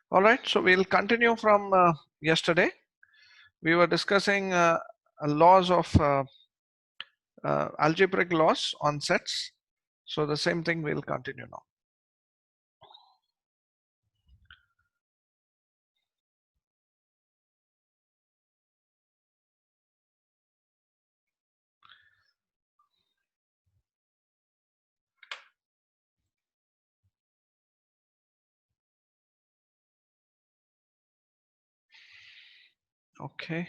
All right, so we'll continue from yesterday. We were discussing laws of algebraic laws on sets. So the same thing will continue now. Okay.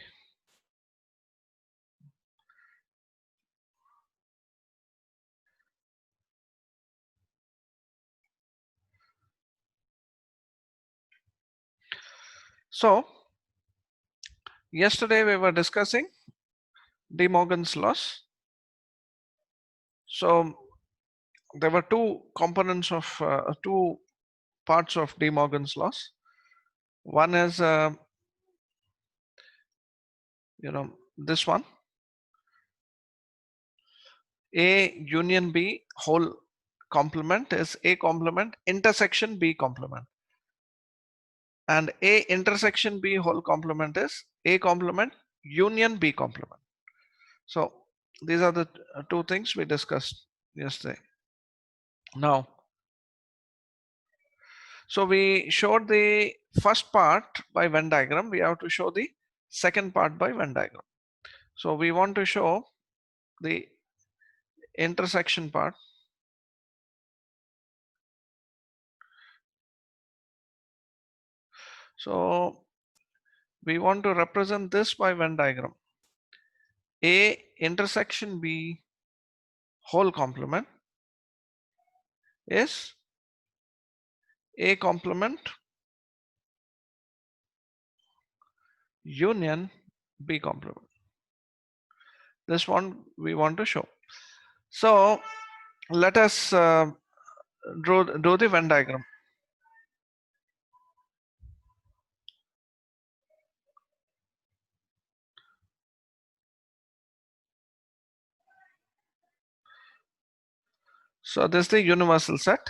So yesterday we were discussing De Morgan's laws. So there were two components of two parts of De Morgan's laws. One is this one, A union B whole complement is A complement intersection B complement, and A intersection B whole complement is A complement union B complement. So these are the two things we discussed yesterday. Now, so we showed the first part by Venn diagram. We have to show the second part by Venn diagram. So we want to show the intersection part. So we want to represent this by Venn diagram. A intersection B whole complement is A complement union B complement. This one we want to show. So let us do the Venn diagram. So this is the universal set.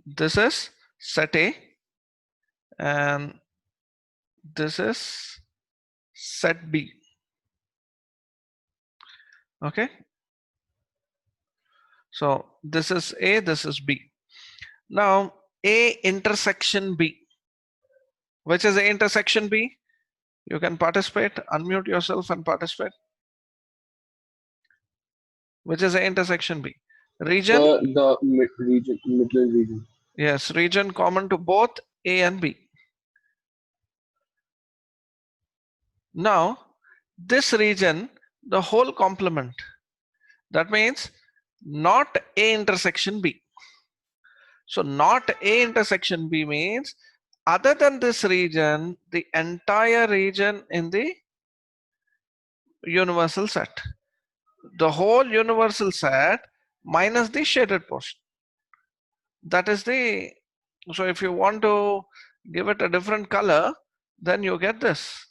This is set A, and this is set B. Okay. So this is A, this is B. Now A intersection B. Which is A intersection B? You can participate, unmute yourself and participate. Which is A intersection B? Region? The middle region. Yes, region common to both A and B. Now, this region, the whole complement, that means not A intersection B. So not A intersection B means other than this region, the entire region in the universal set. The whole universal set minus the shaded portion. That is the, so if you want to give it a different color, then you get this.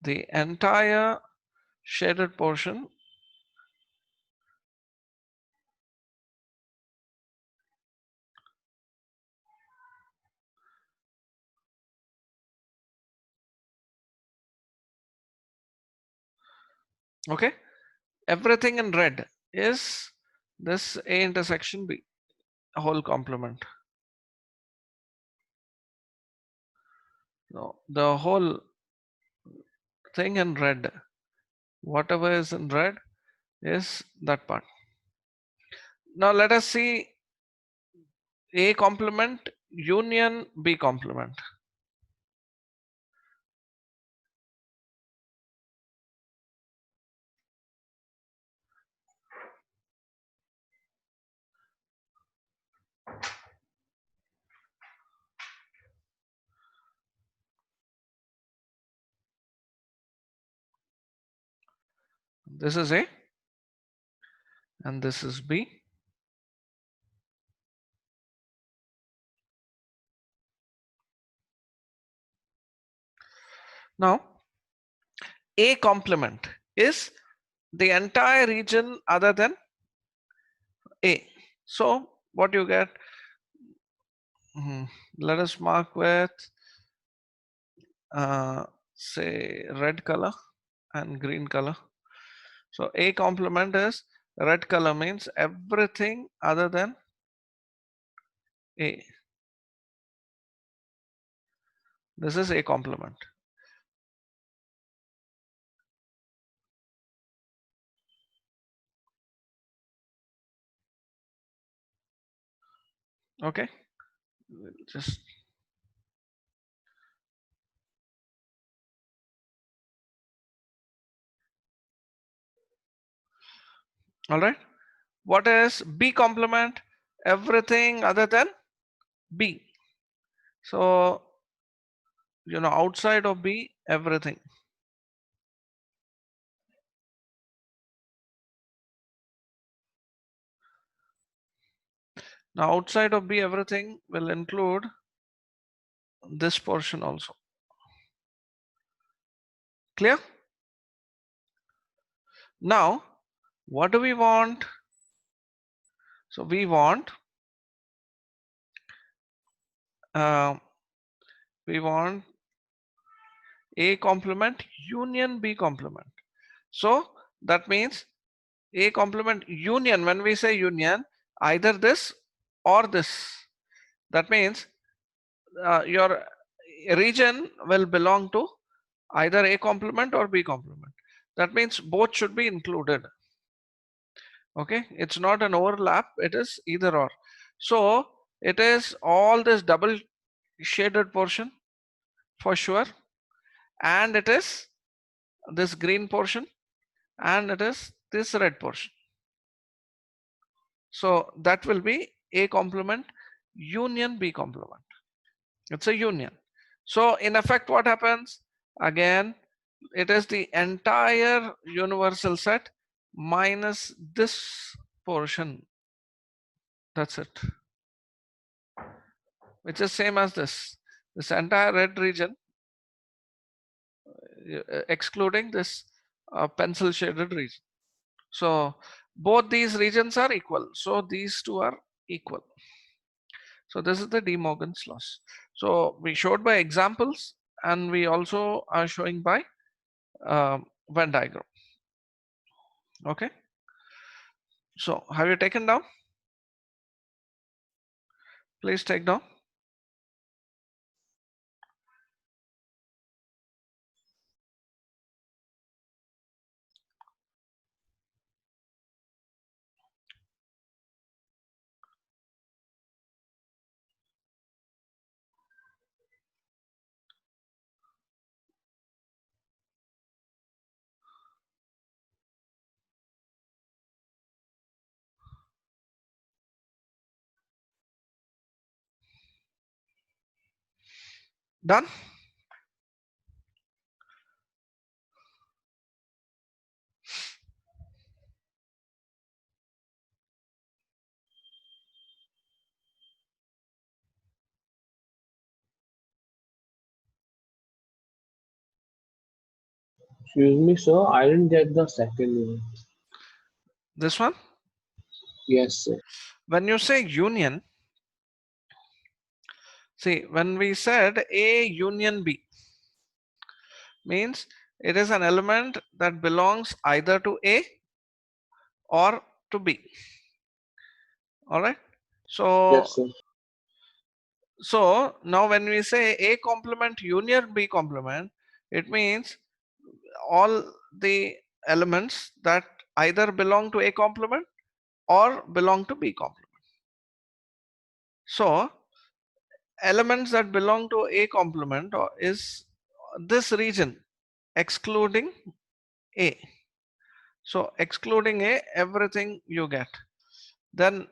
The entire shaded portion okay, everything in red is this A intersection B whole complement. No, the whole thing in red, whatever is in red is that part. Now let us see A complement union B complement. This is A and this is B. Now, A complement is the entire region other than A. So what you get, let us mark with say red color and green color. So A complement is red color, means everything other than A. This is A complement. Okay, just all right. What is B complement? Everything other than B. So outside of B, everything. Now outside of B, everything will include this portion also. Clear? Now, what do we want? So we want uh, A complement union B complement. So that means A complement union. When we say union, either this or this. That means your region will belong to either A complement or B complement. That means both should be included. Okay, it's not an overlap, it is either or. So it is all this double shaded portion for sure, and it is this green portion, and it is this red portion. So that will be A complement union B complement. It's a union. So in effect, what happens? Again, it is the entire universal set minus this portion. That's it. Which is same as this entire red region, excluding this pencil shaded region. So both these regions are equal. So these two are equal. So this is the De Morgan's laws. So we showed by examples, and we also are showing by Venn diagram. Okay. So have you taken down? Please take down. Done? Excuse me, sir. I didn't get the second one. This one? Yes, sir. When you say union, see, when we said A union B, means it is an element that belongs either to A or to B. All right. Yes, So, sir. so now when we say A complement union B complement, it means all the elements that either belong to A complement or belong to B complement. So elements that belong to A complement is this region excluding A. So excluding A, everything you get. Then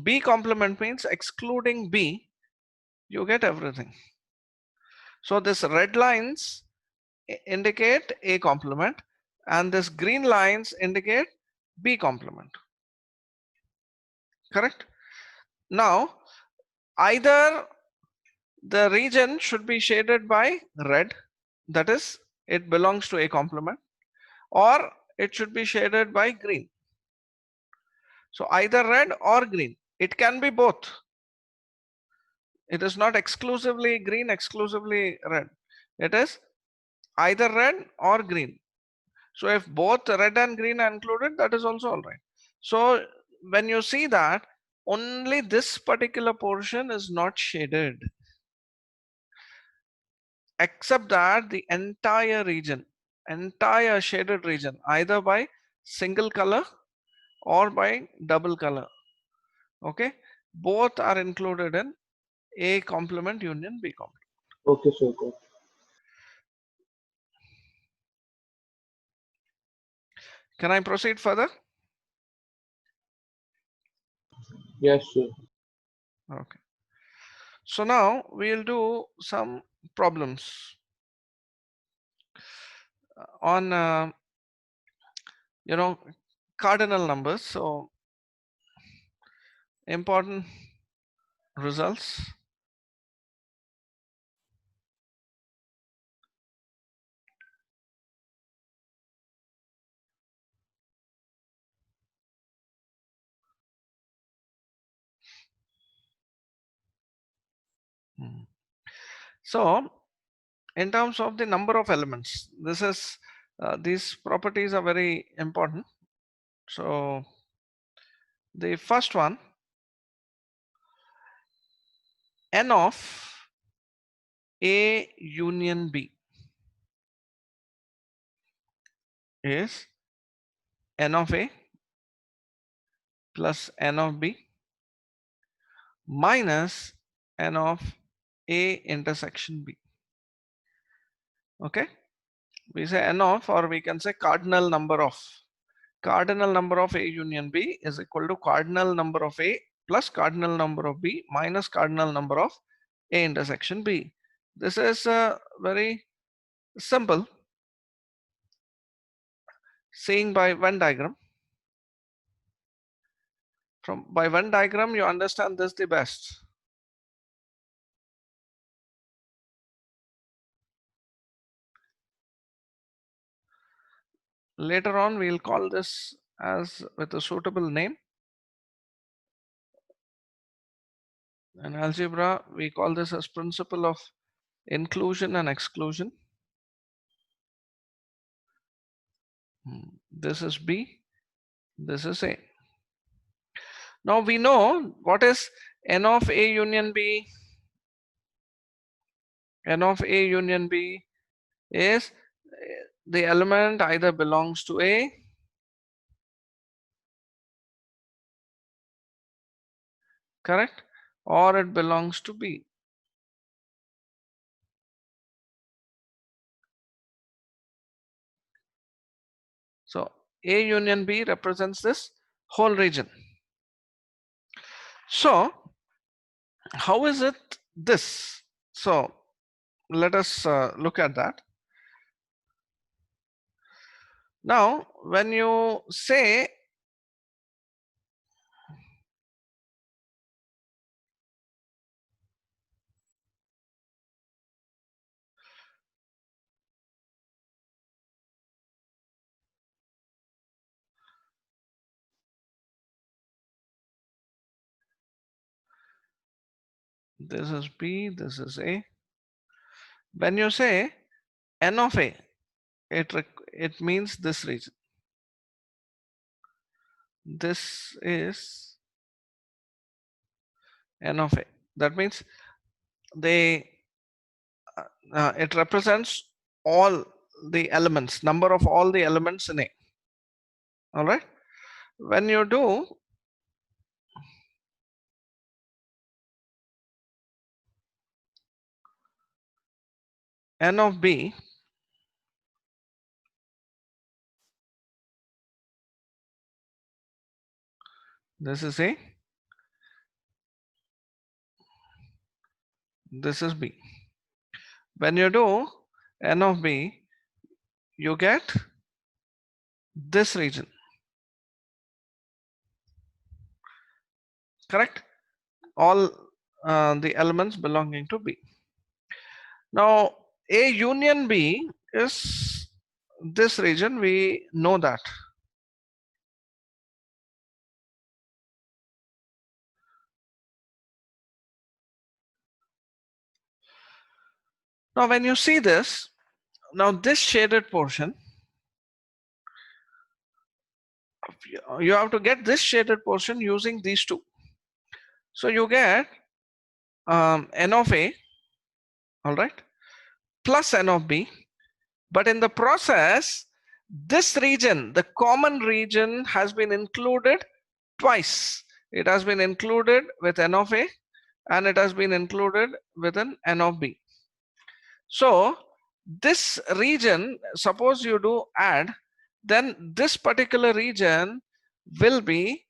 B complement means excluding B, you get everything. So this red lines indicate A complement, and this green lines indicate B complement. Correct? Now, either the region should be shaded by red that is, it belongs to A complement, or it should be shaded by green. So either red or green. It can be both. It is not exclusively green, exclusively red. It is either red or green. So if both red and green are included, that is also all right. So when you see that, only this particular portion is not shaded, except that the entire region, entire shaded region, either by single color or by double color. Okay, both are included in A complement union B complement. Okay, sir. Got it. Can I proceed further? Yes, sir. Okay. So now we'll do some problems on you know, cardinal numbers. So important results. So in terms of the number of elements, this is these properties are very important. So the first one, n of A union B is n of A plus n of B minus n of A intersection B. Okay, we say n of, or we can say cardinal number of A union B is equal to cardinal number of A plus cardinal number of B minus cardinal number of A intersection B. This is very simple, seeing by Venn diagram. By Venn diagram, you understand this the best. Later on, we'll call this as with a suitable name. In algebra, we call this as principle of inclusion and exclusion. This is B, this is A. Now we know what is n of A union B. N of A union B is the element either belongs to A correct, or it belongs to B. So A union B represents this whole region. So how is it this? So let us look at that. Now when you say this is B, this is A. When you say n of A, it means this region. This is n of A. That means they it represents all the elements, number of all the elements in A. All right. When you do n of B, this is A, this is B. When you do n of B, you get this region. Correct? All the elements belonging to B. Now A union B is this region, we know that. Now when you see this, now this shaded portion, you have to get this shaded portion using these two. So you get n of A, all right, plus n of B. But in the process, this region, the common region, has been included twice. It has been included with n of A and it has been included with an n of B. So this region, suppose you do add, then this particular region will be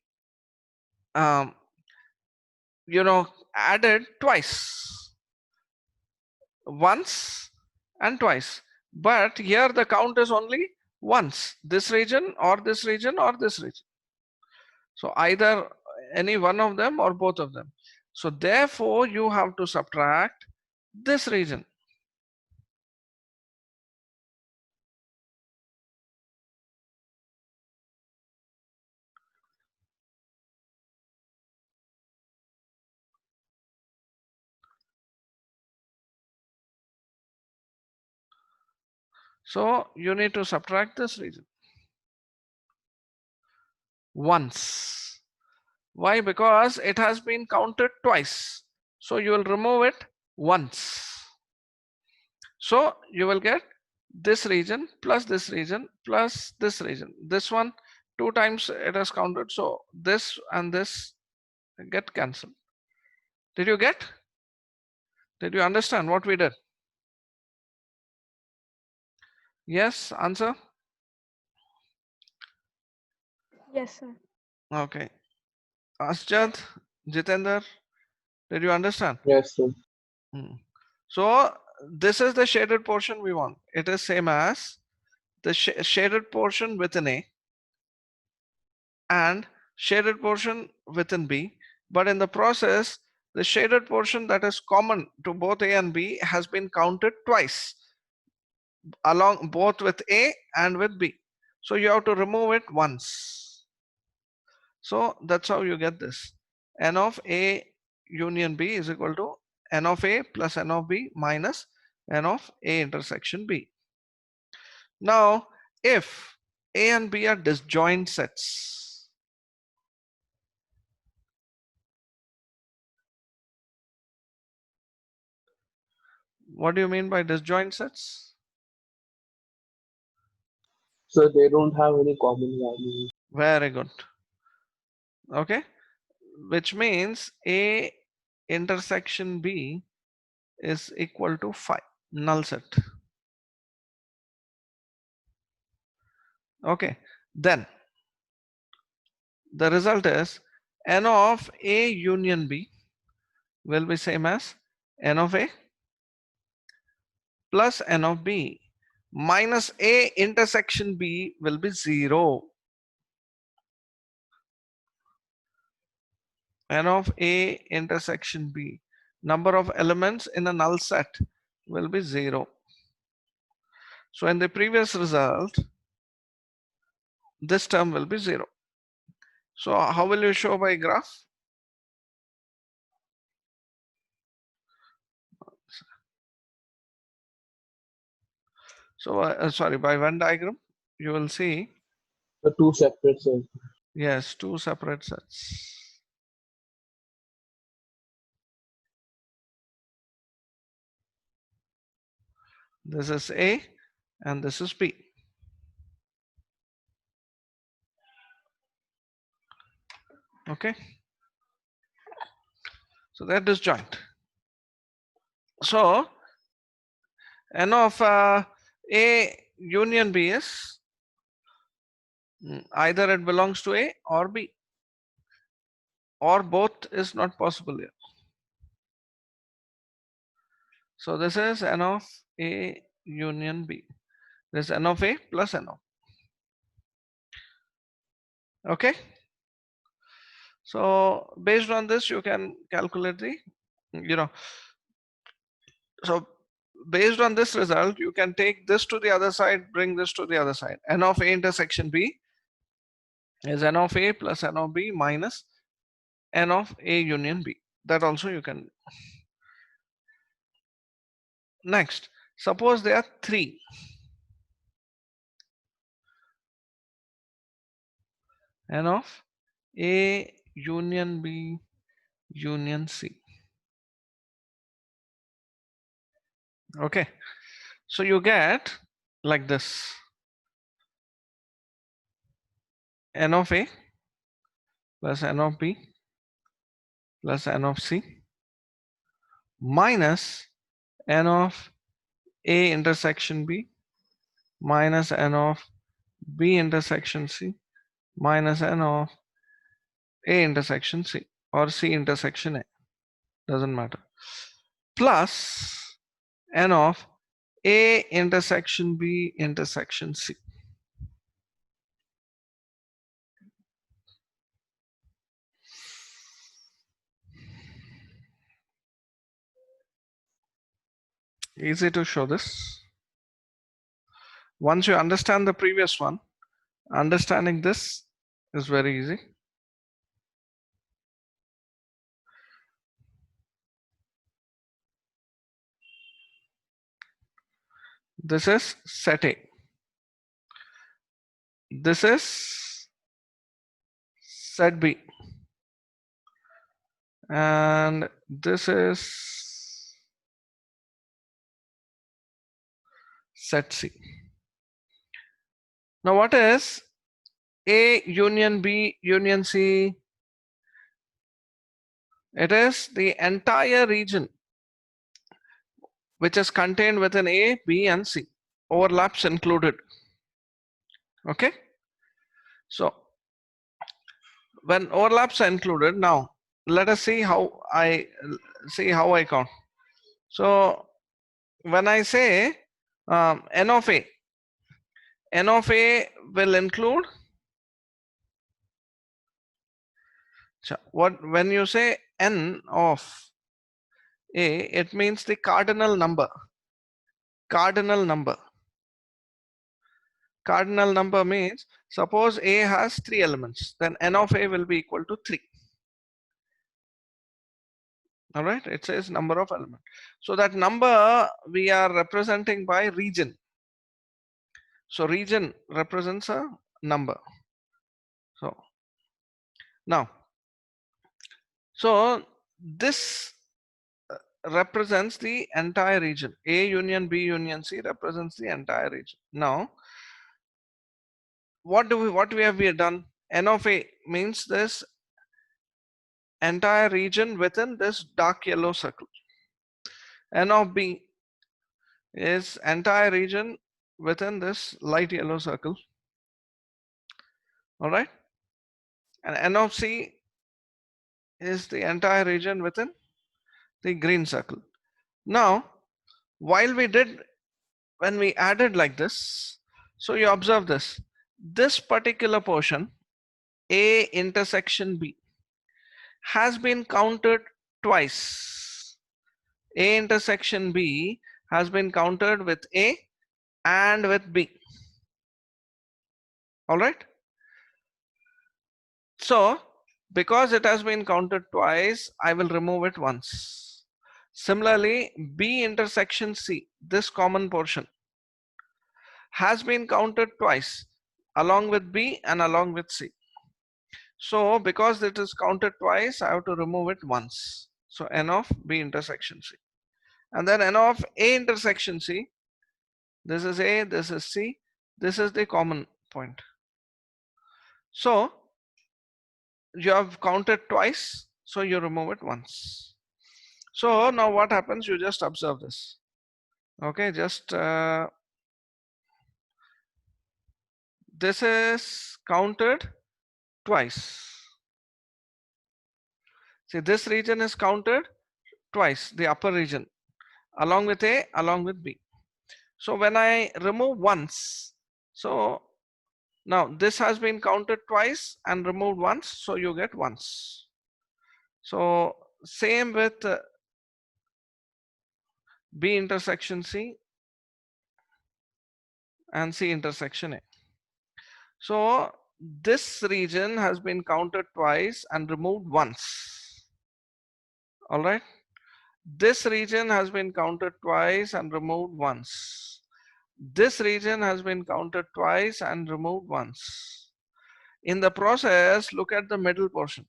added twice, once and twice. But here the count is only once, this region or this region or this region. So either any one of them or both of them. So therefore you have to subtract this region. So you need to subtract this region once. Why? Because it has been counted twice. So you will remove it once. So you will get this region plus this region plus this region. This one, 2 times it has counted. So this and this get cancelled. Did you get? Did you understand what we did? Yes, answer? Yes, sir. Okay. Asjad, Jitender, did you understand? Yes, sir. So this is the shaded portion we want. It is same as the shaded portion within A and shaded portion within B. But in the process, the shaded portion that is common to both A and B has been counted twice, along both with A and with B. So you have to remove it once. So that's how you get this. N of A union B is equal to N of A plus N of B minus N of A intersection B. Now, if A and B are disjoint sets, what do you mean by disjoint sets? So they don't have any common values. Very good. Okay, which means A intersection B is equal to 5, null set. Okay, then the result is N of A union B will be same as N of A plus N of B minus A intersection B will be 0. N of A intersection B, number of elements in a null set will be 0. So in the previous result, this term will be 0. So how will you show by graph? So sorry, by Venn diagram, you will see, The two separate sets. yes, 2 separate sets. This is A and this is B. Okay. So they're disjoint. So N of A union B is either it belongs to A or B, or both is not possible here. So this is N of A union B. This is N of A plus N of. Okay. So based on this, you can calculate the, so based on this result, you can take this to the other side, bring this to the other side. N of A intersection B is N of A plus N of B minus N of A union B. That also you can. Next, suppose there are three. N of A union B union C. Okay, so you get like this: N of A plus N of B plus N of C minus N of A intersection B minus N of B intersection C minus N of A intersection C or C intersection A, doesn't matter, plus N of A intersection B intersection C. Easy to show this. Once you understand the previous one, understanding this is very easy. This is set A. This is set B. And this is set C. Now what is A union B union C? It is the entire region which is contained within A, B and C. Overlaps included. Okay. So when overlaps are included, now let us see how I count. So when I say N of A will include what? When you say N of A, it means the cardinal number. Cardinal number means, suppose A has 3 elements, then N of A will be equal to 3. All right, it says number of elements. So that number we are representing by region. So region represents a number. So now, so this represents the entire region. A union B union C represents the entire region. Now, what we have done? N of A means this entire region within this dark yellow circle. N of B is entire region within this light yellow circle. All right, and N of C is the entire region within the green circle. Now, when we added like this, so you observe this particular portion, A intersection B, has been counted twice. A intersection B has been counted with A and with B. All right. So because it has been counted twice, I will remove it once. Similarly, B intersection C, this common portion, has been counted twice along with B and along with C. So because it is counted twice, I have to remove it once. So N of B intersection C. And then N of A intersection C, this is A, this is C, this is the common point. So you have counted twice, so you remove it once. So now what happens? You just observe this. Okay, just this is counted twice. See, this region is counted twice, the upper region, along with A, along with B. So when I remove once, so now this has been counted twice and removed once, so you get once. So same with B intersection C, and C intersection A. So this region has been counted twice and removed once. All right. This region has been counted twice and removed once. This region has been counted twice and removed once. In the process, look at the middle portion.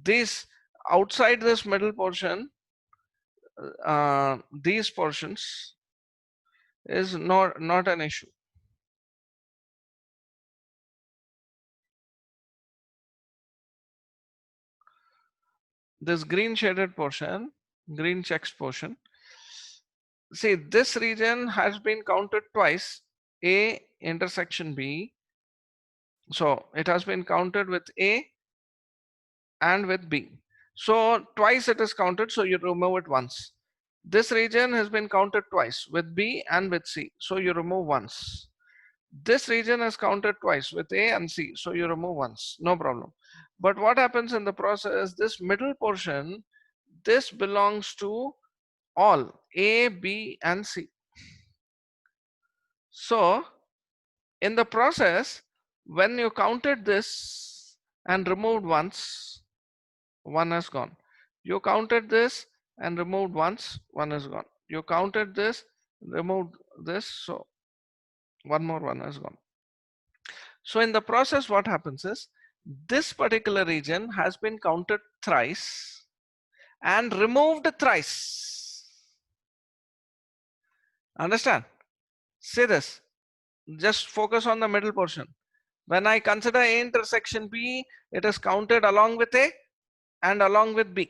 This outside this middle portion, these portions is not an issue. This green shaded portion, green checks portion, see this region has been counted twice, A intersection B. So it has been counted with A and with B. So twice it is counted, so you remove it once. This region has been counted twice with B and with C, so you remove once. This region is counted twice with A and C, so you remove once, no problem. But what happens in the process, this middle portion, this belongs to all A, B and C. So in the process, when you counted this and removed once, one has gone. You counted this and removed once, one is gone. You counted this, removed this, so one more one has gone. So in the process, what happens is this particular region has been counted thrice and removed thrice. Understand? Say this. Just focus on the middle portion. When I consider A intersection B, it is counted along with A and along with B.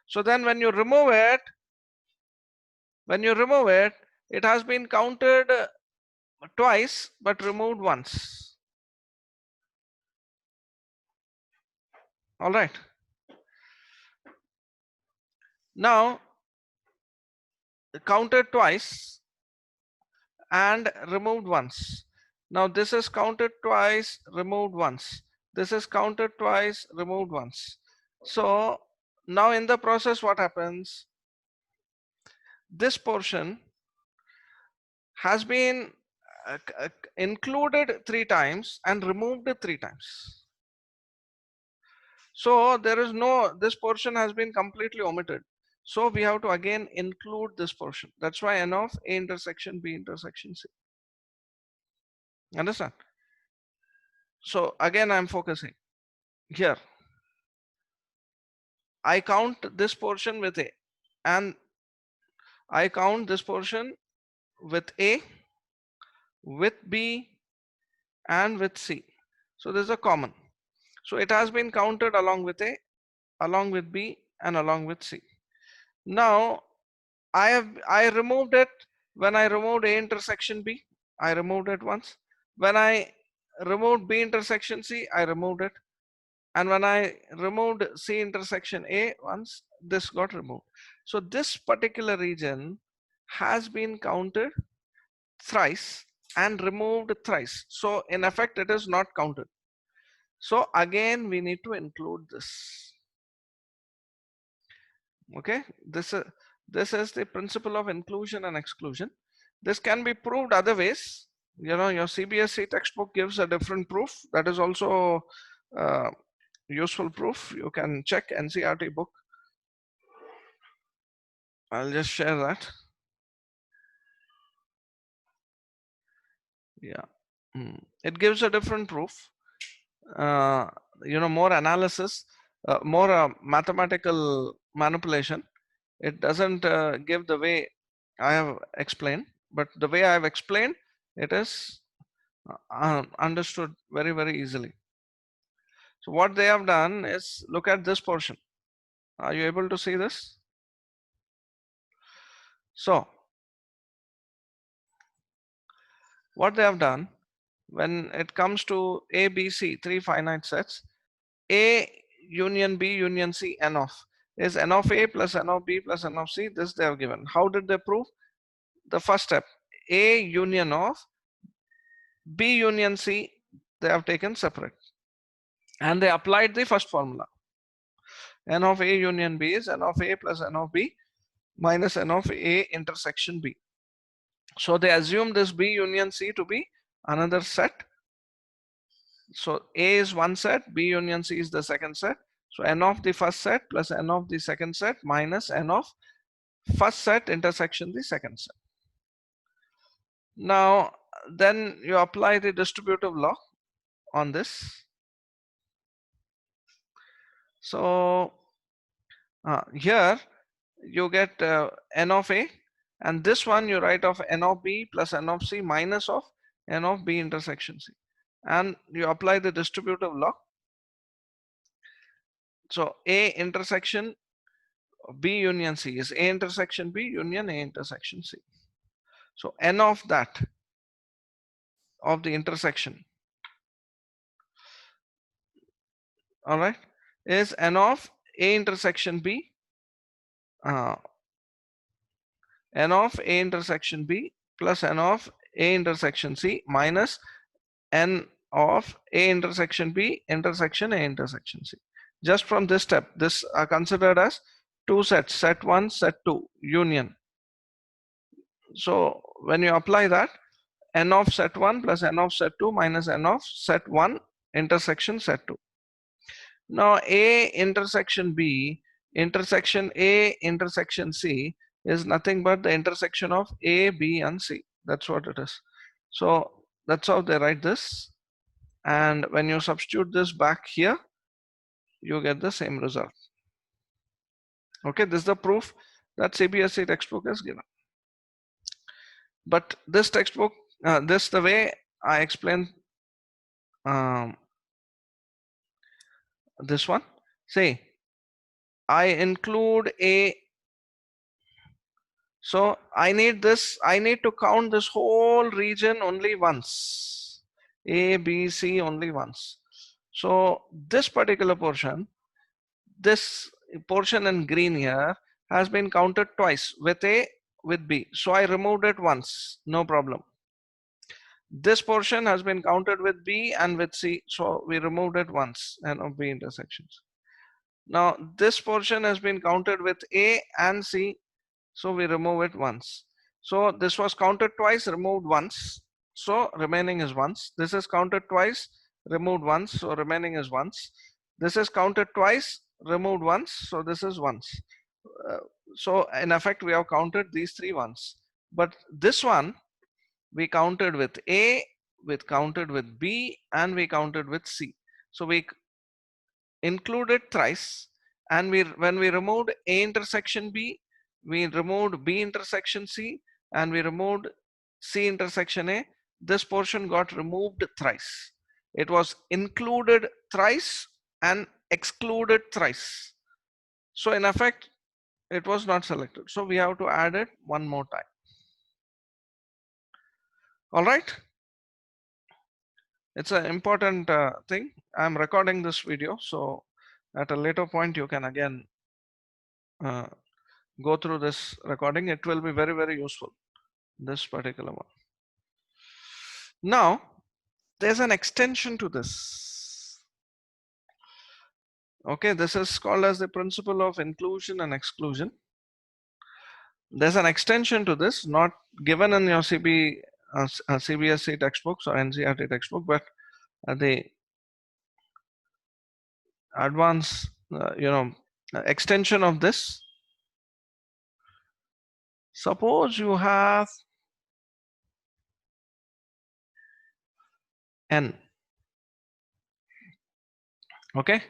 So then when you remove it, it has been counted twice but removed once. All right. Now counted twice and removed once. Now this is counted twice, removed once. This is counted twice, removed once. So now in the process, what happens? This portion has been included 3 times and removed 3 times. So there is no, this portion has been completely omitted. So we have to again include this portion. That's why N of A intersection B intersection C. Understand? So again, I'm focusing here. I count this portion with A and I count this portion with A, with B and with C. So this is a common. So it has been counted along with A, along with B and along with C. Now I removed it when I removed A intersection B. I removed it once. When I removed B intersection C, I removed it. And when I removed C intersection A once, this got removed. So this particular region has been counted thrice and removed thrice. So in effect, it is not counted. So again, we need to include this. Okay, this is the principle of inclusion and exclusion. This can be proved other ways. You know, your CBSE textbook gives a different proof. That is also useful proof. You can check NCERT book. I'll just share that. Yeah, it gives a different proof. You know, more analysis, more mathematical manipulation. It doesn't give the way I have explained, but the way I have explained, it is understood very, very easily. So what they have done is look at this portion. Are you able to see this? So what they have done, when it comes to A, B, C, 3 finite sets, A union B union C N of is N of A plus N of B plus N of C. This they have given. How did they prove? The first step, A union of B union C, they have taken separate. And they applied the first formula. N of A union B is N of A plus N of B minus n of A intersection B. So they assume this B union C to be another set. So A is one set, B union C is the second set. So n of the first set plus n of the second set minus n of first set intersection the second set. Now then you apply the distributive law on this. So here you get n of A, and this one you write of n of B plus n of C minus of n of B intersection C, and you apply the distributive law. So A intersection B union C is A intersection B union A intersection C. So n of that, of the intersection, all right, is n of A intersection B, n of A intersection B plus n of A intersection C minus n of A intersection B intersection A intersection C. Just from this step, this are considered as two sets, set 1, set 2, union. So when you apply that, n of set 1 plus n of set 2 minus n of set 1 intersection set 2. Now A intersection B intersection A intersection C is nothing but the intersection of A, B and C. That's what it is. So that's how they write this. And when you substitute this back here, you get the same result. Okay, this is the proof that CBSE textbook is given. But this textbook, this the way I explain this one. Say, I include a, so I need this, I need to count this whole region only once. A, B, C only once. So this particular portion, this portion in green here has been counted twice with A, with B. So I removed it once, no problem. This portion has been counted with B and with C, so we removed it once, and of B intersections. Now this portion has been counted with A and C, so we remove it once. So this was counted twice, removed once, so remaining is once. This is counted twice, removed once, so remaining is once. This is counted twice, removed once, so this is once. So in effect we have counted these three once, but this one we counted with A, we counted with B, and we counted with C. So we included thrice, and when we removed A intersection B, we removed B intersection C, and we removed C intersection A. This portion got removed thrice. It was included thrice and excluded thrice. So in effect, it was not selected. So we have to add it one more time. All right. It's an important thing. I'm recording this video, so at a later point you can again go through this recording. It will be very, very useful, this particular one. Now, there's an extension to this. Okay, this is called as the principle of inclusion and exclusion. There's an extension to this, not given in your CBSE textbooks or NCERT textbook, but the advanced, extension of this. Suppose you have n. Okay,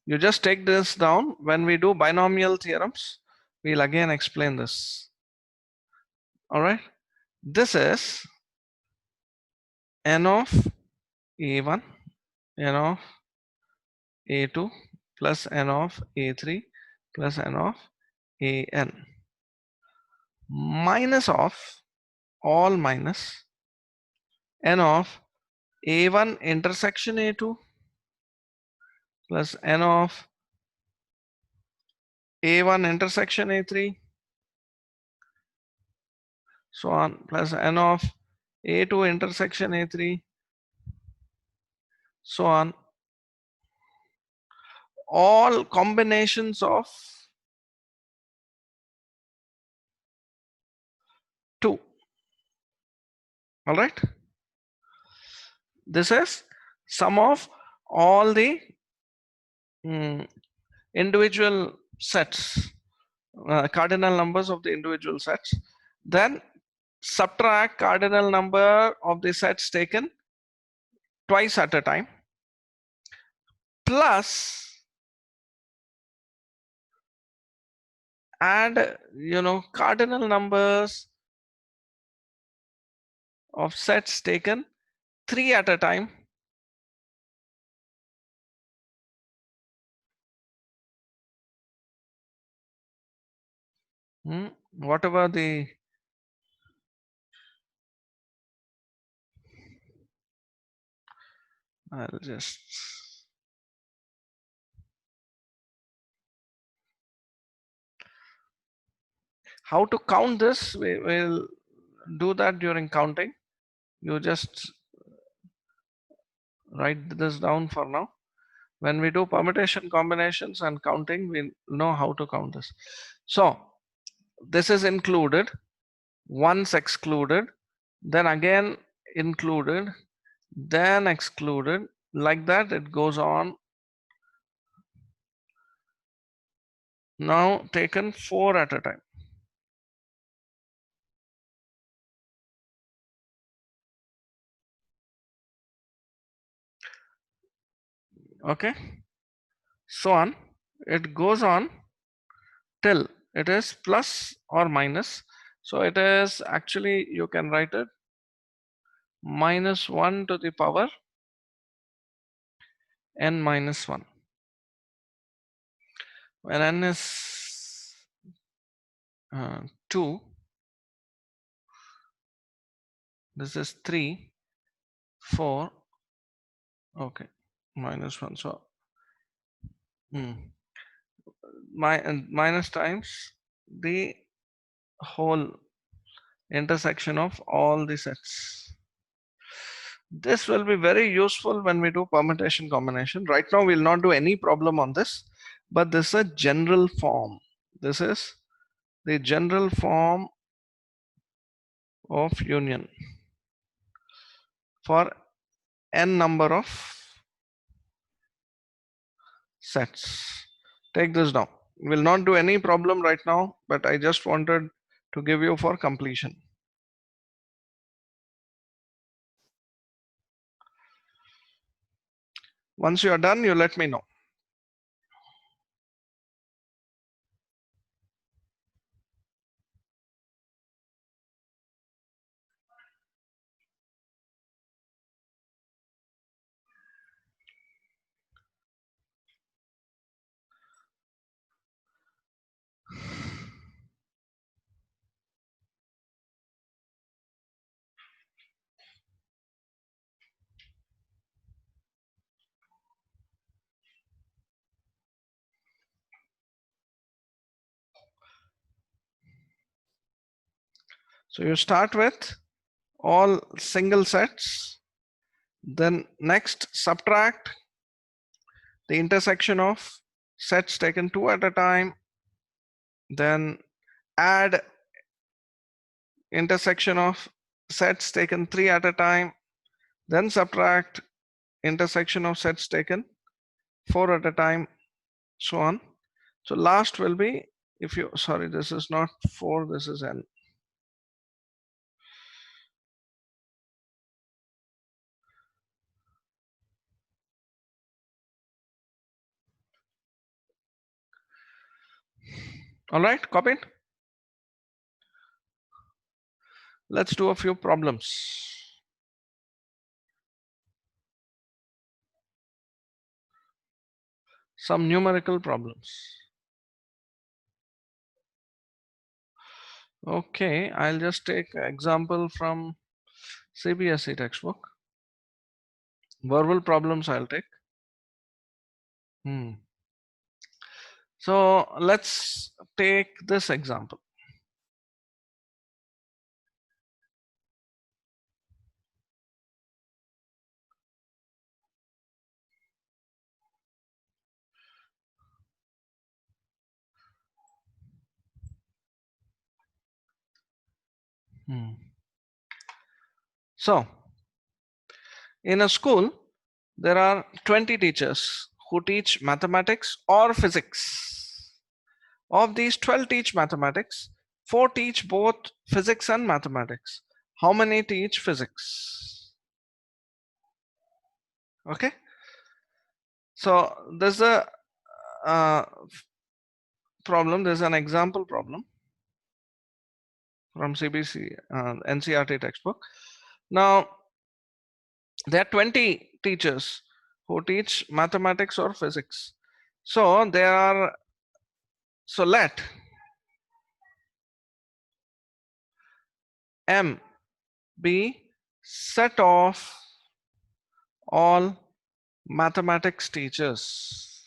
you just take this down. When we do binomial theorems, we'll again explain this. All right, this is n of a1, n of a2 plus n of a3 plus n of an minus of all minus n of a1 intersection a2 plus n of a1 intersection a3 so on plus n of a2 intersection a3 so on, all combinations of All right. This is sum of all the individual sets, cardinal numbers of the individual sets. Then subtract cardinal number of the sets taken twice at a time, plus add cardinal numbers of sets taken 3 at a time, whatever the I'll just how to count this. We will do that during counting. You just write this down for now. When we do permutation, combinations and counting, we know how to count this. So this is included, once excluded, then again included, then excluded. Like that it goes on. Now taken 4 at a time. Okay, so on it goes on till it is plus or minus. So it is actually, you can write it -1 to the power n minus 1. When n is 2, this is 3, 4, okay, -1. So minus times the whole intersection of all the sets. This will be very useful when we do permutation combination. Right now we'll not do any problem on this, but this is a general form. This is the general form of union for n number of sets. Take this down. We'll not do any problem right now, but I just wanted to give you for completion. Once you are done, you let me know. So you start with all single sets, then next subtract the intersection of sets taken 2 at a time, then add intersection of sets taken 3 at a time, then subtract intersection of sets taken 4 at a time, so on. So last will be, if you, sorry, this is not 4, this is n. All right, copied. Let's do a few problems. Some numerical problems. Okay, I'll just take example from CBSE textbook. Verbal problems I'll take. So let's take this example. So in a school, there are 20 teachers who teach mathematics or physics. Of these, 12 teach mathematics, 4 teach both physics and mathematics. How many teach physics? Okay. So there's a problem. There's an example problem from CBC NCERT textbook. Now there are 20 teachers who teach mathematics or physics. So let M be set of all mathematics teachers.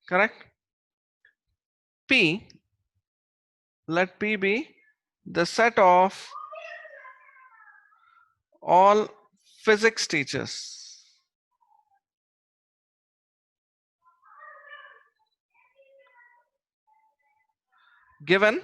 Correct? P, let P be the set of all physics teachers. Given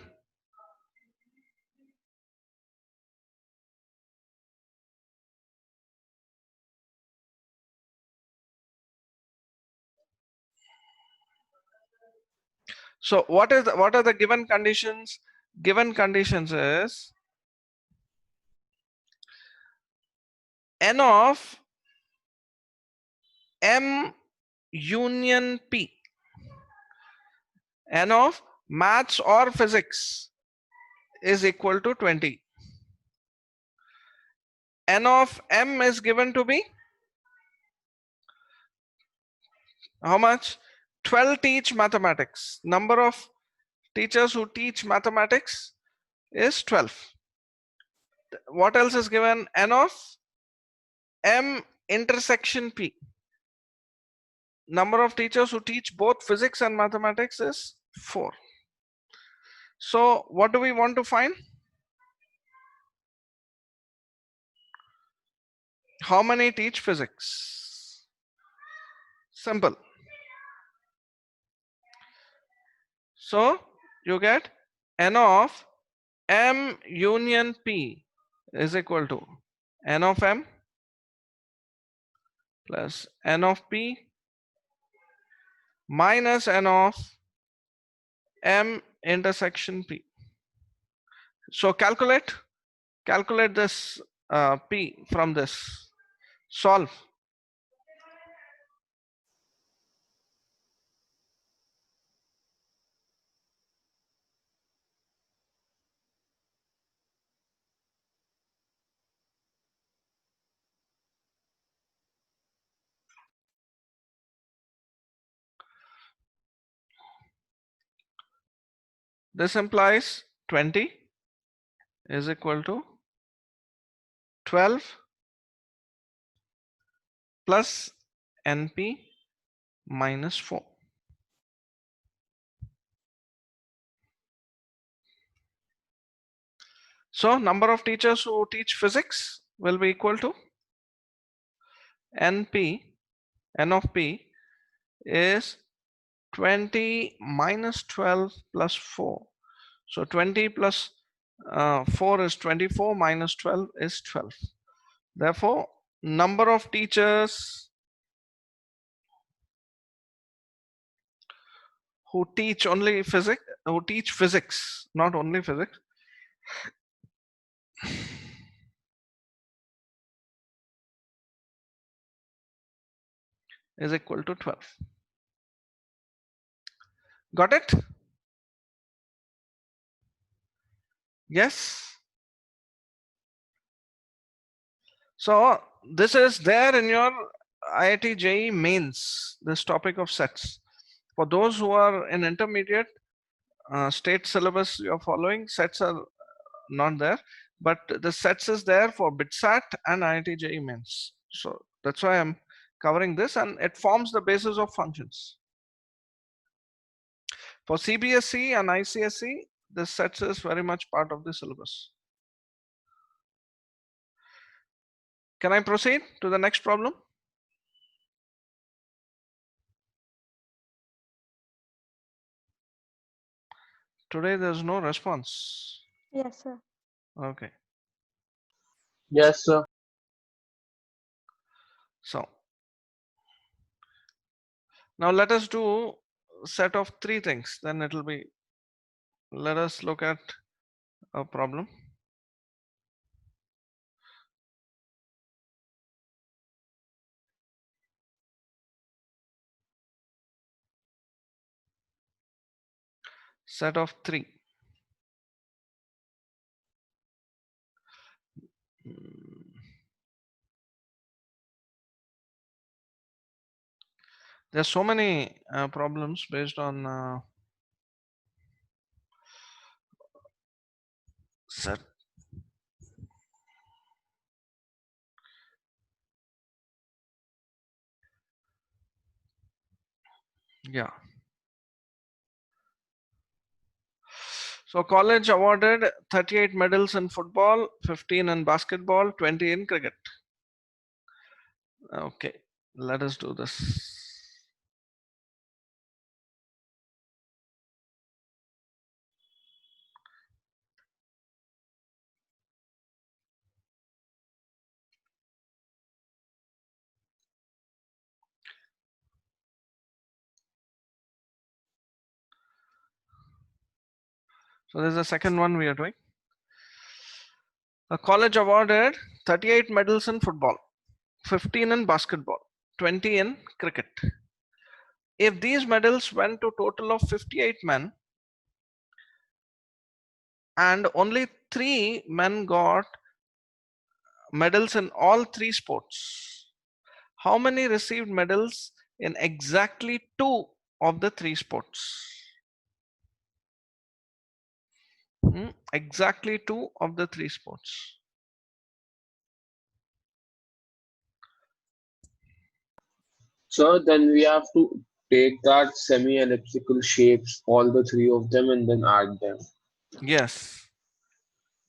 so what are the given conditions? Given conditions is N of M union P. N of maths or physics is equal to 20. N of M is given to be how much? 12 teach mathematics. Number of teachers who teach mathematics is 12. What else is given? N of M intersection P. Number of teachers who teach both physics and mathematics is 4. So what do we want to find? How many teach physics? Simple. So you get N of M union P is equal to N of M plus N of P minus N of M intersection P. So calculate this P from this. Solve. This implies 20 is equal to 12 plus NP minus 4. So number of teachers who teach physics will be equal to NP, N of P is 20 minus 12 plus 4. So 20 plus 4 is 24 minus 12 is 12. Therefore, number of teachers who teach only physics, who teach physics, not only physics, is equal to 12. Got it? Yes. So this is there in your IIT JEE mains, this topic of sets. For those who are in intermediate state syllabus you're following, sets are not there, but the sets is there for BITSAT and IIT JEE mains. So that's why I'm covering this, and it forms the basis of functions. For CBSE and ICSE, this sets is very much part of the syllabus. Can I proceed to the next problem? Today there's no response. Yes, sir. Okay. Yes, sir. So now let us do set of three things. Then it'll be, let us look at a problem. Set of three. There's so many problems based on set. Yeah. So college awarded 38 medals in football, 15 in basketball, 20 in cricket. Okay, let us do this. So this is the second one we are doing. A college awarded 38 medals in football, 15 in basketball, 20 in cricket. If these medals went to total of 58 men and only 3 men got medals in all 3 sports, how many received medals in exactly 2 of the 3 sports? Exactly 2 of the 3 sports. So then we have to take that semi-elliptical shapes, all the three of them, and then add them. Yes,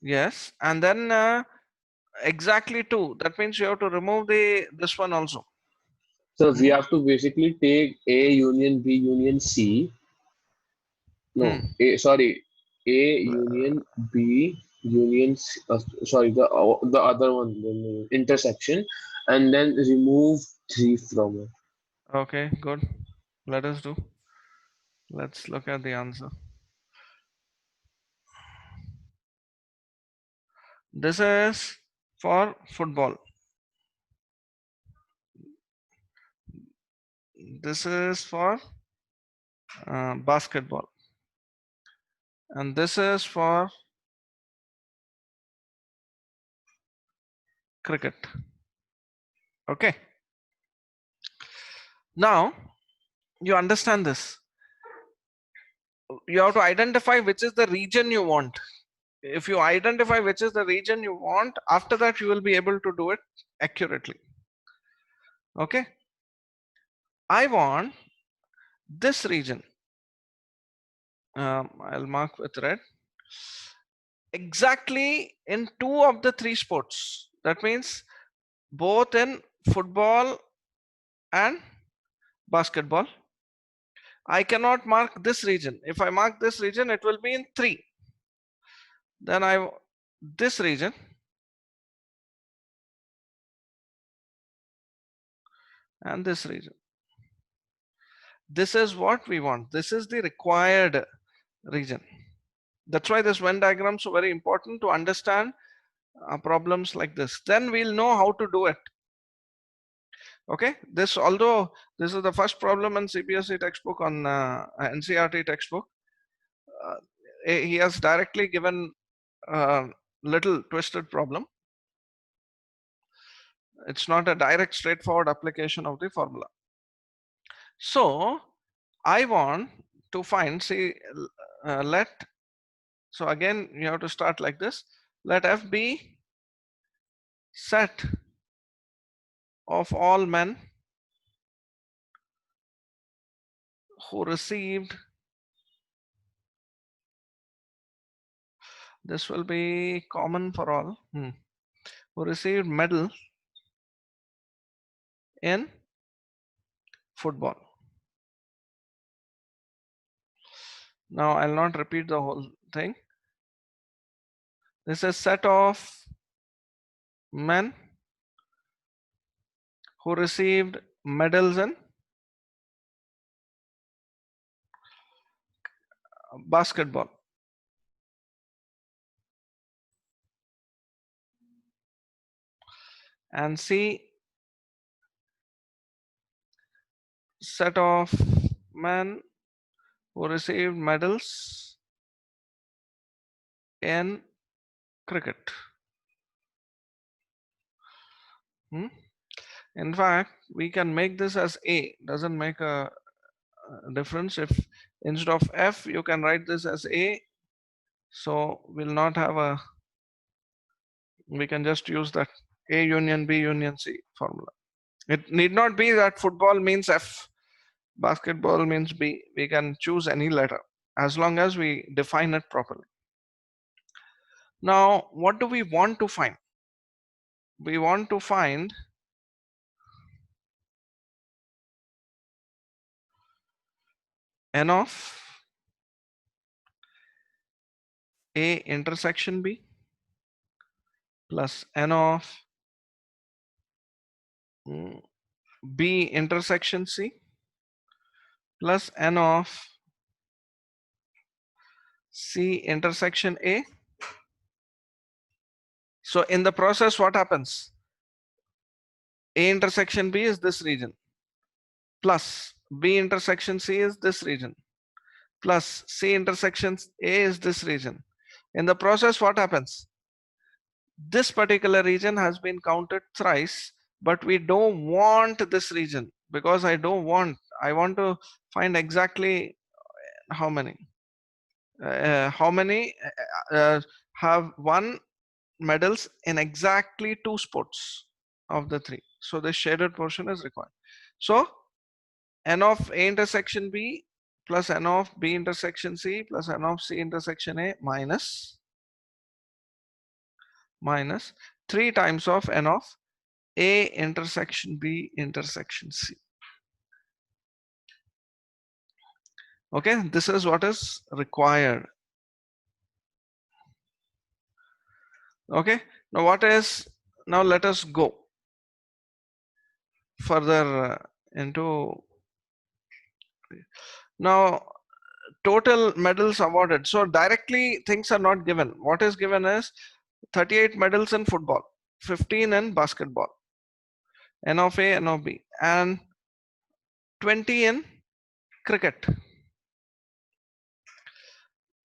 yes, and then exactly 2. That means you have to remove the this one also. So we have to basically take A union B union C. No, Hmm. sorry, A union B union C, sorry, the other one, the intersection, and then remove three from it. Okay, good. Let us do. Let's look at the answer. This is for football. This is for basketball. And this is for cricket. Okay. Now you understand this. You have to identify which is the region you want. If you identify which is the region you want, after that you will be able to do it accurately. Okay. I want this region. I'll mark with red. Exactly in 2 of the 3 sports. That means both in football and basketball. I cannot mark this region. If I mark this region, it will be in 3. Then this region, and this region. This is what we want. This is the required region. That's why this Venn diagram is so very important to understand problems like this. Then we'll know how to do it. Okay, this, although this is the first problem in CBSE textbook, on NCERT textbook, he has directly given a little twisted problem. It's not a direct straightforward application of the formula. So I want to find, see, so again you have to start like this. Let F be set of all men who received, this will be common for all, who received medal in football. Now I'll not repeat the whole thing. This is set of men who received medals in basketball. And C, set of men who received medals in cricket. In fact, we can make this as A. Doesn't make a difference. If instead of F, you can write this as A. So we'll not have a, we can just use that A union B union C formula. It need not be that football means F, basketball means B. We can choose any letter as long as we define it properly. Now, what do we want to find? We want to find N of A intersection B plus N of B intersection C plus N of C intersection A. So in the process, what happens? A intersection B is this region plus B intersection C is this region plus C intersection A is this region. In the process, what happens? This particular region has been counted thrice, but we don't want this region because I want to find exactly how many. How many have won medals in exactly 2 sports of the 3. So the shaded portion is required. So N of A intersection B plus N of B intersection C plus N of C intersection A minus 3 times of N of A intersection B intersection C. Okay, this is what is required. Okay, now now let us go further into, now total medals awarded. So directly things are not given. What is given is 38 medals in football, 15 in basketball, N of A, N of B, and 20 in cricket.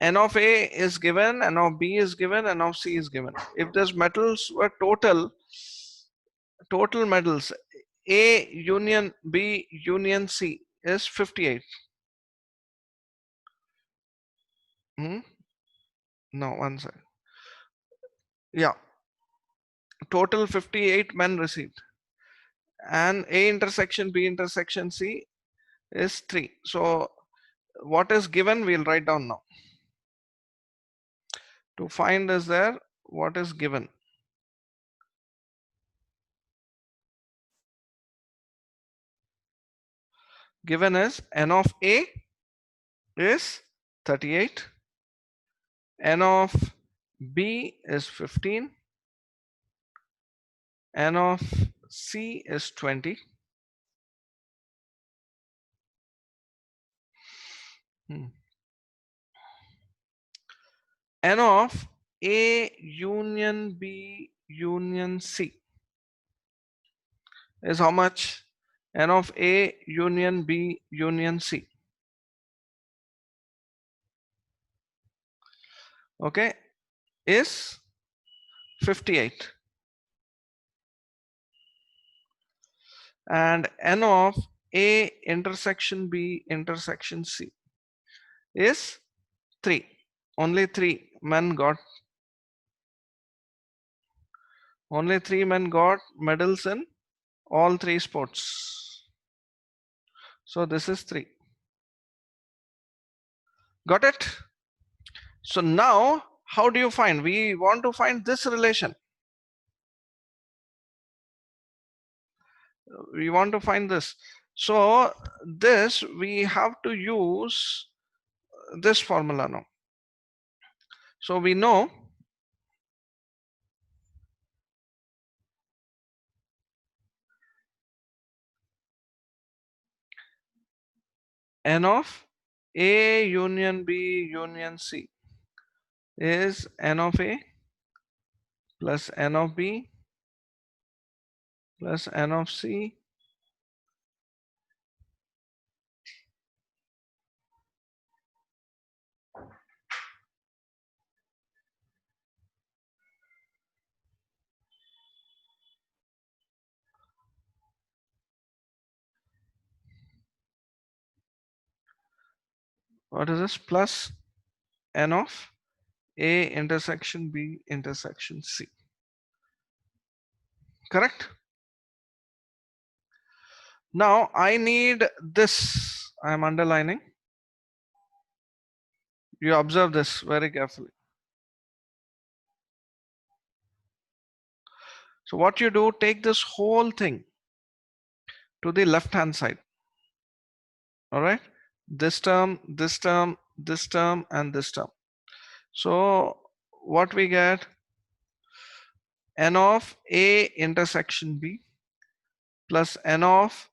N of A is given, N of B is given, N of C is given. If these medals were total medals, A union B union C is 58. No, one second. Yeah, total 58 men received, and A intersection B intersection C is 3. So what is given, we'll write down now. To find is there, what is given? Given is N of A is 38, N of B is 15, N of C is 20. N of A union B union C is how much? N of A union B union C. Okay, is 58. And N of A intersection B intersection C is 3. Only 3 men got medals in all 3 sports. So this is 3. Got it? So now how do you find? We want to find this relation. We want to find this. So this we have to use this formula now. So we know n of A union B union C is n of A plus n of B plus n of C what is this plus n of A intersection B intersection C. Correct? Now I need this. I am underlining. You observe this very carefully. So what you do, take this whole thing to the left hand side. All right. This term, this term, this term, and this term. So what we get, n of A intersection B plus n of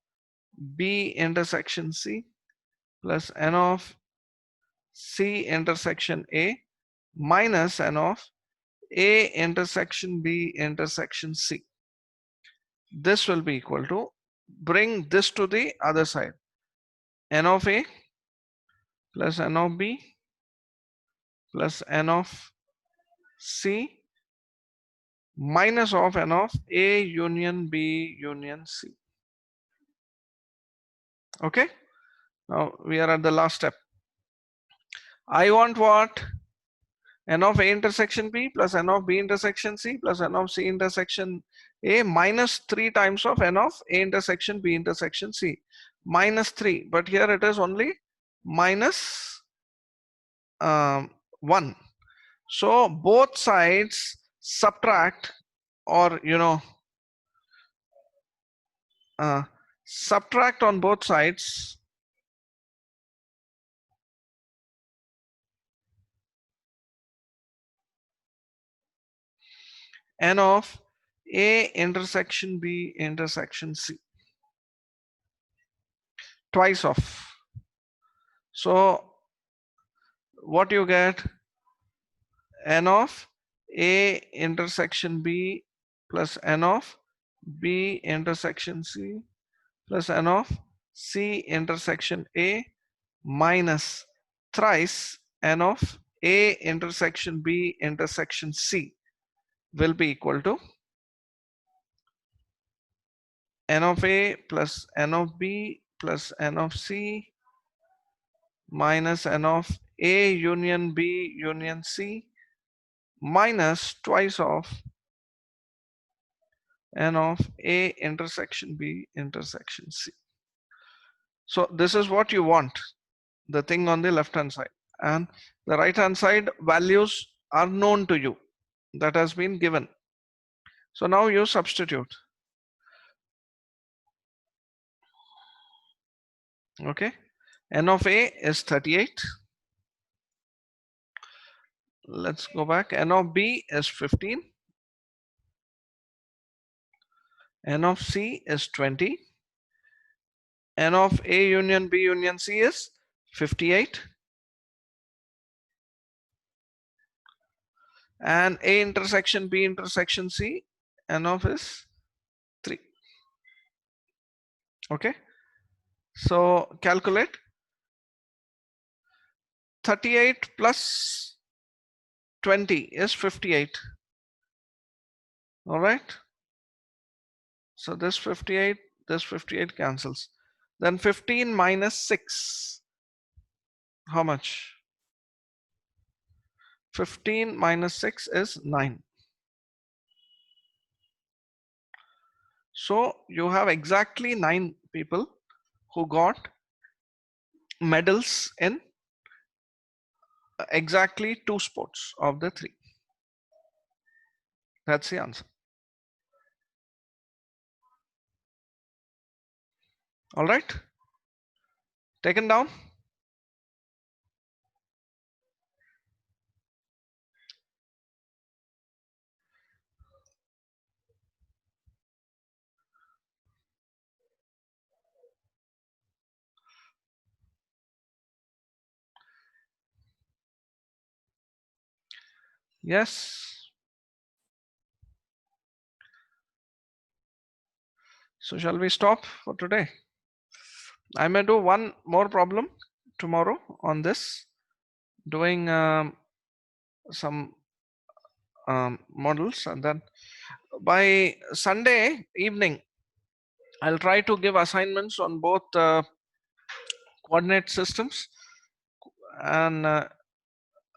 B intersection C plus n of C intersection A minus n of A intersection B intersection C. This will be equal to, bring this to the other side, n of A plus n of B plus n of C minus of n of A union B union C. Okay, now we are at the last step. I want what? N of A intersection B plus n of B intersection C plus n of C intersection A minus 3 times of n of A intersection B intersection C. Minus 3, but here it is only minus 1. So both sides subtract, or subtract on both sides n of A intersection B intersection C, twice of. So what you get, n of A intersection B plus n of B intersection C plus n of C intersection A minus thrice n of A intersection B intersection C will be equal to n of A plus n of B plus n of C minus n of A union B union C minus twice of n of A intersection B intersection C. So this is what you want, the thing on the left hand side, and the right hand side values are known to you, that has been given. So now you substitute. Okay, n of A is 38. Let's go back. N of B is 15. N of C is 20. N of A union B union C is 58. And A intersection B intersection C, N of is 3. Okay. So calculate. 38 plus 20 is 58. All right. So this 58 cancels. Then 15 minus 6. How much? 15 minus 6 is 9. So you have exactly 9 people who got medals in exactly 2 sports of the 3. That's the answer. All right. Taken down. Yes. So shall we stop for today? I may do one more problem tomorrow on this, doing some models, and then by Sunday evening I'll try to give assignments on both coordinate systems and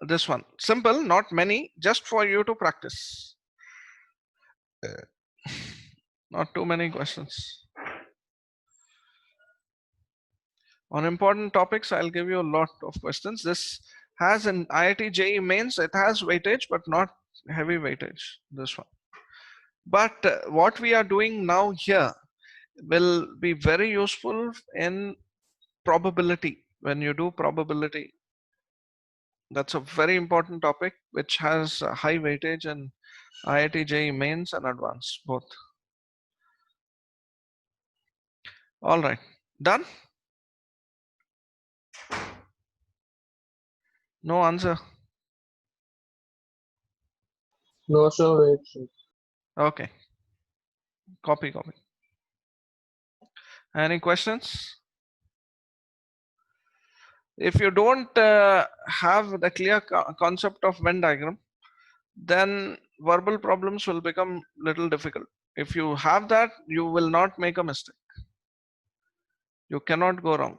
this one. Simple, not many, just for you to practice. Not too many questions. On important topics, I'll give you a lot of questions. This has an IIT JEE mains, it has weightage, but not heavy weightage, this one. But what we are doing now here will be very useful in probability. When you do probability, that's a very important topic which has a high weightage in IIT JEE mains and advanced both. All right, done? No answer. No, sir, wait, sir. Okay, copy. Any questions? If you don't have the clear concept of Venn diagram, then verbal problems will become little difficult. If you have that, you will not make a mistake. You cannot go wrong.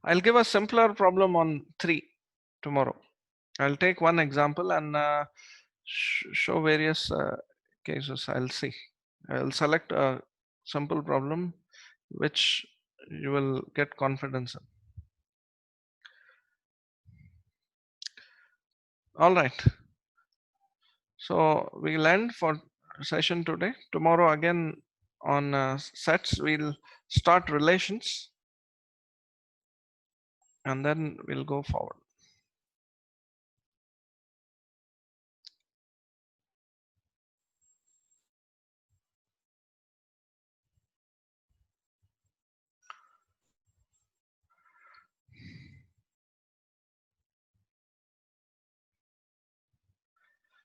I'll give a simpler problem on 3 tomorrow. I'll take one example and show various cases. I'll see. I'll select a simple problem which you will get confidence in. All right. So we'll end for session today. Tomorrow again on sets, we'll start relations and then we'll go forward.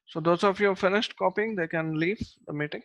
So those of you who finished copying, they can leave the meeting.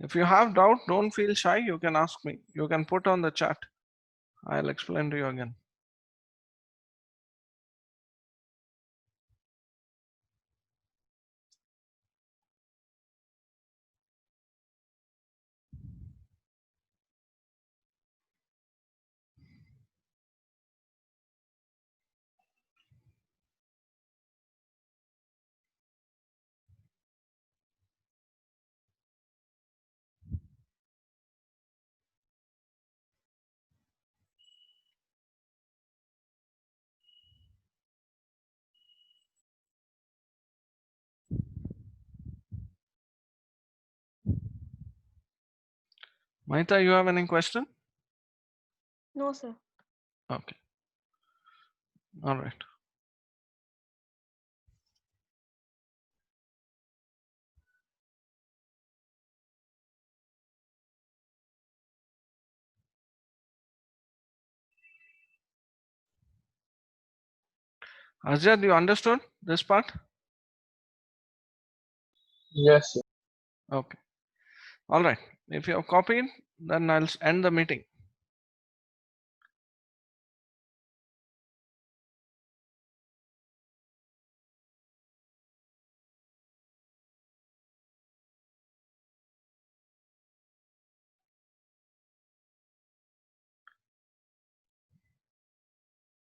If you have doubt, don't feel shy. You can ask me. You can put on the chat. I'll explain to you again. Maita, you have any question? No, sir. Okay. All right. Ajad, you understood this part? Yes, sir. Okay. All right. If you have copied, then I'll end the meeting.